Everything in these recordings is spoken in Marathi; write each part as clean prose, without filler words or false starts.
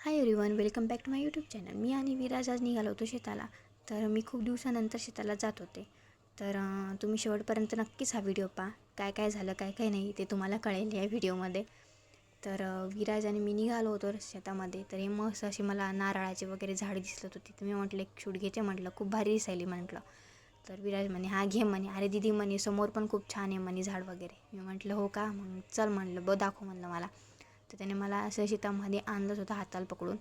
High everyone, welcome back to my YouTube channel. मी आणि विराज आज निघालो होतो शेताला. तर मी खूप दिवसानंतर शेताला जात होते. तर तुम्ही शेवटपर्यंत नक्कीच हा व्हिडिओ पहा. काय काय झालं, काय काय नाही ते तुम्हाला कळेल या व्हिडिओमध्ये. तर विराज आणि मी निघालो होतो शेतामध्ये. तर हे मस्त अशी मला नारळाचे वगैरे झाड दिसत होती. तर मी म्हटलं एक शूट घ्यायचे, म्हटलं खूप भारी दिसायली म्हटलं. तर विराज म्हणे हा घे म्हणे. अरे दीदी म्हणे समोर पण खूप छान आहे म्हणे झाड वगैरे. मी म्हटलं हो का, मग चल म्हटलं दाखव म्हणलं मला. तर त्याने मला असं शेतामध्ये आणलंच होतं हाताला पकडून.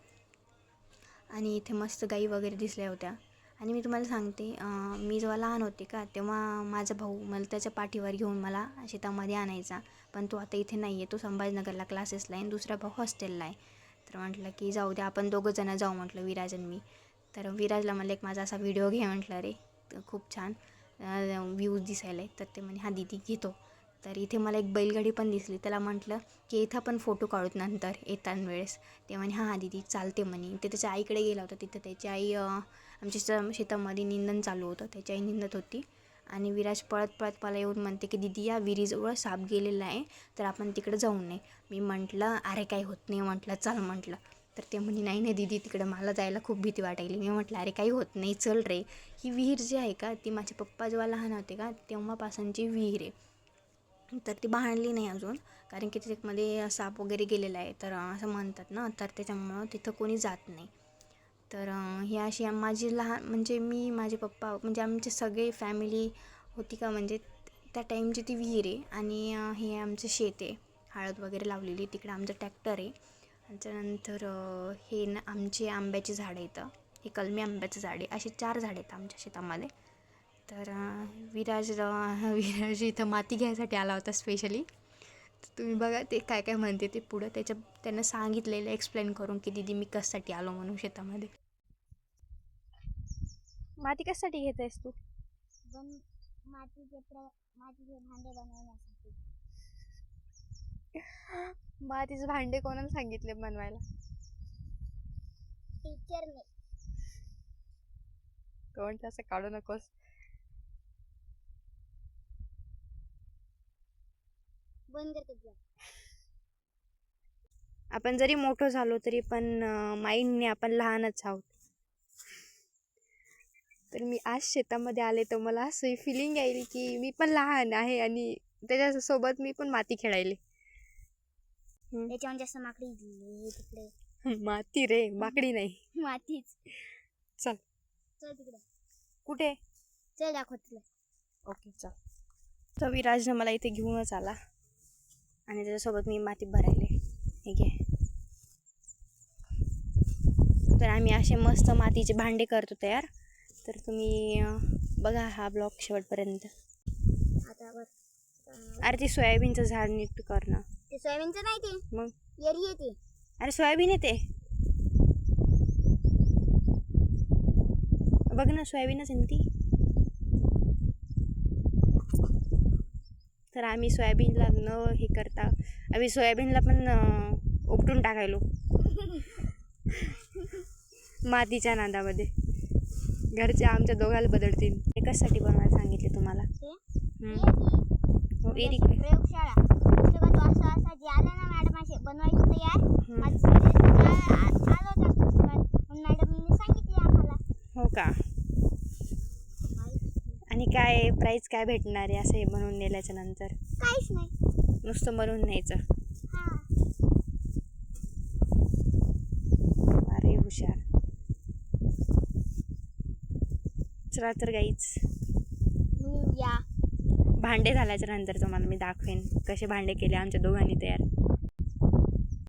आणि इथे मस्त गाई वगैरे दिसल्या होत्या. आणि मी तुम्हाला सांगते, मी जेव्हा लहान होते का तेव्हा माझा भाऊ मला त्याच्या पाठीवर घेऊन मला शेतामध्ये आणायचा. पण तो आता इथे नाही आहे, तो संभाजीनगरला क्लासेसला आहे आणि दुसरा भाऊ हॉस्टेलला आहे. तर म्हटलं की जाऊ दे, आपण दोघंजणं जाऊ म्हटलं, विराज आणि मी. तर विराजला म्हणलं एक माझा असा व्हिडिओ घे म्हटलं. रे खूप छान व्ह्यूज दिसायला आहे. तर ते म्हणे हा दीदी घेतो. तर इथे मला एक बैलगाडी पण दिसली. त्याला म्हटलं की इथं पण फोटो काढूत नंतर येताना वेळेस. ते म्हणे हां दीदी चालते म्हणे. ते त्याच्या आईकडे गेला होता. तिथं त्याची आई आमच्या शेतामध्ये निंदण चालू होतं. त्याची आई निंदत होती आणि विराज पळत पळत मला येऊन म्हणते की दीदी या विहिरीजवळ साप गेलेला आहे, तर आपण तिकडे जाऊ नये. मी म्हटलं अरे काही होत नाही म्हटलं, चल म्हटलं. तर ते म्हणे नाही नाही दीदी तिकडं मला जायला खूप भीती वाटायली. मी म्हटलं अरे काही होत नाही, चल रे. ही विहीर जी आहे का ती माझे पप्पा जेव्हा लहान होते का तेव्हापासूनची विहीर आहे. तर ती बांधली नाही अजून, कारण की त्याच्यामध्ये साप वगैरे गेलेला आहे तर असं म्हणतात ना. तर त्याच्यामुळं तिथं कोणी जात नाही. तर ही अशी माझी लहान म्हणजे मी माझे पप्पा म्हणजे आमचे सगळे फॅमिली होती का, म्हणजे त्या टाईमची ती विहीर आहे. आणि हे आमचं शेत आहे, हळद वगैरे लावलेली. तिकडे आमचं ट्रॅक्टर आहे. त्याच्यानंतर हे आमचे आंब्याची झाडं येतं, हे कलमी आंब्याचं झाड आहे. असे 4 झाडं आहेत आमच्या शेतामध्ये. तर विराज इथं माती घ्यायसाठी आला होता स्पेशली. तर तुम्ही बघा ते काय काय म्हणते ते पुढं त्यांना सांगितलेलं एक्सप्लेन करून की दीदी मी कशासाठी आलो म्हणून शेतामध्ये. माती कशासाठी घेत आहेस तू? मातीचे भांडे बनवण्यासाठी. मातीचे भांडे कोणाला सांगितले बनवायला? टीचरने. कोण असं काढू नकोस. बंद करते. आपण जरी मोठं झालो तरी पण माइंडने आपण लहानच आहोत. तर मी आज शेतामध्ये आले तर मला असं फिलिंग यायली की मी पण लहान आहे आणि त्याच्यासोबत मी पण माती खेळायले. त्याच्याहून जास्त माकडी तिकडे. माती रे, माकडी नाही. मातीच. चल चल तिकडे. कुठे? चल दाखव तुला. ओके चल. तर विराजनं मला इथे घेऊनच आला आणि त्याच्यासोबत मी माती भरायले. ठीक आहे. तर आम्ही असे मस्त मातीचे भांडे करतो तयार. तर तुम्ही बघा हा ब्लॉग शेवटपर्यंत. आता वर. अरे ते सोयाबीनचं झाड नीट कर ना. ते सोयाबीनचं नाही, ते मग एरी येते. अरे सोयाबीन येते बघ ना, सोयाबीनच आहे ना ती. तर आम्ही सोयाबीनला न हे करता आम्ही सोयाबीनला पण उपटून टाकायलो मातीच्या नादामध्ये. घरचे आमच्या दोघाला बदलतील. हे कशासाठी बनवायला सांगितले तुम्हाला? हो एरी प्रयोगशाळा. पुस्तकात वाचता वाचता जे आलं ना मॅडम असे बनवायचं तयार. आलो त्या पुस्तकात मॅडमने सांगितले आम्हाला. हो का? आणि काय प्राईज काय भेटणार आहे असं हे बनवून नेल्याच्या नंतर? काहीच नाही, नुसतं बनवून न्यायचं. हा. अरे हुशार. चला तर गाईच, या भांडे झाल्याच्या नंतर तुम्हाला मी दाखवेन कसे भांडे केले आमच्या दोघांनी तयार.